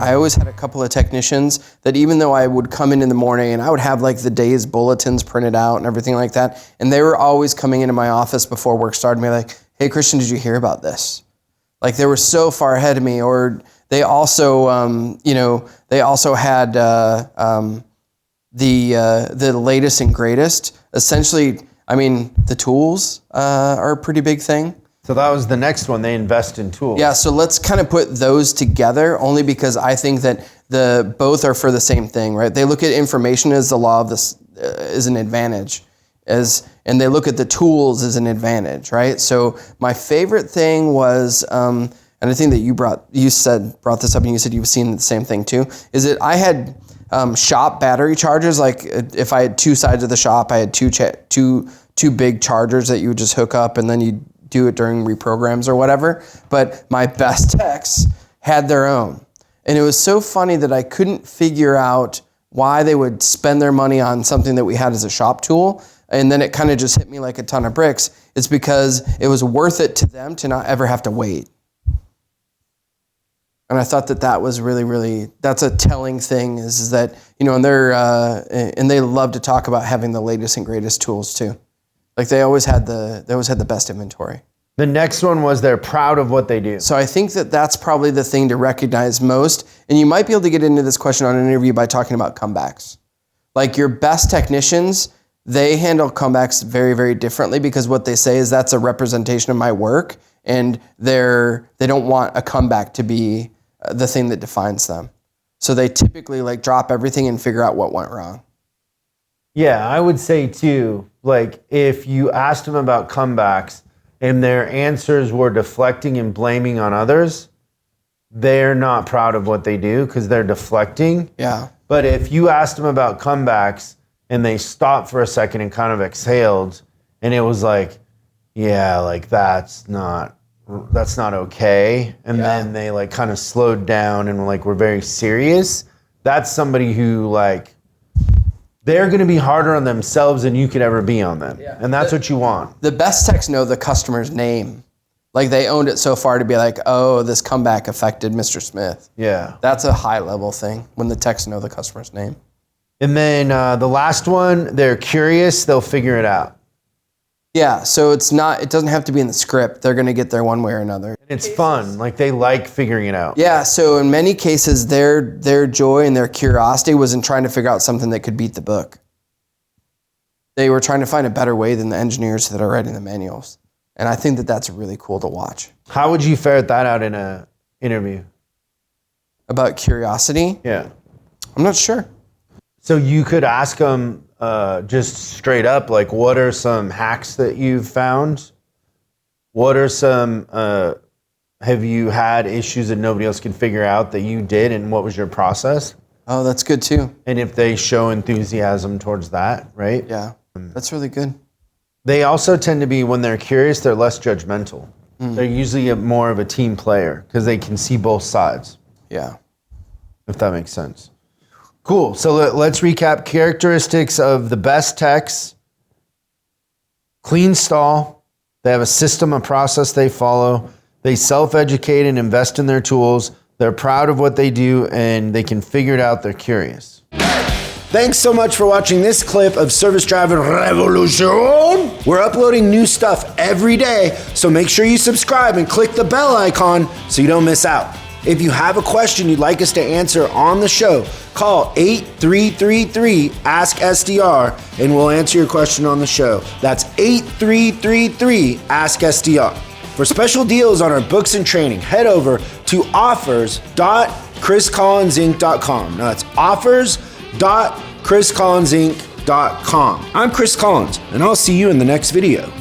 I always had a couple of technicians that even though I would come in the morning and I would have like the day's bulletins printed out and everything like that, and they were always coming into my office before work started and be like, hey, Christian, did you hear about this? Like they were so far ahead of me. Or they also, they also had the latest and greatest. Essentially, I mean, the tools are a pretty big thing. So that was the next one. They invest in tools. Yeah, so let's kind of put those together only because I think that both are for the same thing, right? They look at information as the law of this is an advantage, and they look at the tools as an advantage, right? So my favorite thing was, and I think that you brought this up, and you said you've seen the same thing too, is that I had shop battery chargers. Like if I had two sides of the shop, I had two big chargers that you would just hook up, and then you do it during reprograms or whatever. But my best techs had their own. And it was so funny that I couldn't figure out why they would spend their money on something that we had as a shop tool. And then it kind of just hit me like a ton of bricks. It's because it was worth it to them to not ever have to wait. And I thought that was really, really, that's a telling thing is that, and they love to talk about having the latest and greatest tools too. Like they always had the best inventory. The next one was they're proud of what they do. So I think that's probably the thing to recognize most. And you might be able to get into this question on an interview by talking about comebacks. Like your best technicians, they handle comebacks very, very differently because what they say is that's a representation of my work, and they don't want a comeback to be the thing that defines them. So they typically like drop everything and figure out what went wrong. Yeah, I would say too, like if you asked them about comebacks and their answers were deflecting and blaming on others, they're not proud of what they do because they're deflecting. Yeah. But if you asked them about comebacks and they stopped for a second and kind of exhaled and it was like, yeah, like that's not okay. And then they like kind of slowed down and like were very serious. That's somebody who like, they're going to be harder on themselves than you could ever be on them. Yeah. And that's what you want. The best techs know the customer's name. Like they owned it so far to be like, oh, this comeback affected Mr. Smith. Yeah. That's a high level thing when the techs know the customer's name. And then the last one, they're curious, they'll figure it out. Yeah, so it doesn't have to be in the script. They're going to get there one way or another. And it's fun. Like they like figuring it out. Yeah, so in many cases, their joy and their curiosity was in trying to figure out something that could beat the book. They were trying to find a better way than the engineers that are writing the manuals. And I think that's really cool to watch. How would you ferret that out in an interview? About curiosity? Yeah. I'm not sure. So you could ask them just straight up, like, what are some hacks that you've found? What are some, have you had issues that nobody else can figure out that you did, and what was your process? Oh, that's good too. And if they show enthusiasm towards that, right? Yeah, that's really good. They also tend to be, when they're curious, they're less judgmental. They're usually more of a team player because they can see both sides. Yeah. If that makes sense. Cool. So let's recap characteristics of the best techs. Clean stall. They have a system, a process they follow. They self-educate and invest in their tools. They're proud of what they do, and they can figure it out. They're curious. Thanks so much for watching this clip of Service Driving Revolution. We're uploading new stuff every day, so make sure you subscribe and click the bell icon so you don't miss out. If you have a question you'd like us to answer on the show, call 8333-ASK-SDR and we'll answer your question on the show. That's 8333-ASK-SDR. For special deals on our books and training, head over to offers.chriscollinsinc.com. Now that's offers.chriscollinsinc.com. I'm Chris Collins, and I'll see you in the next video.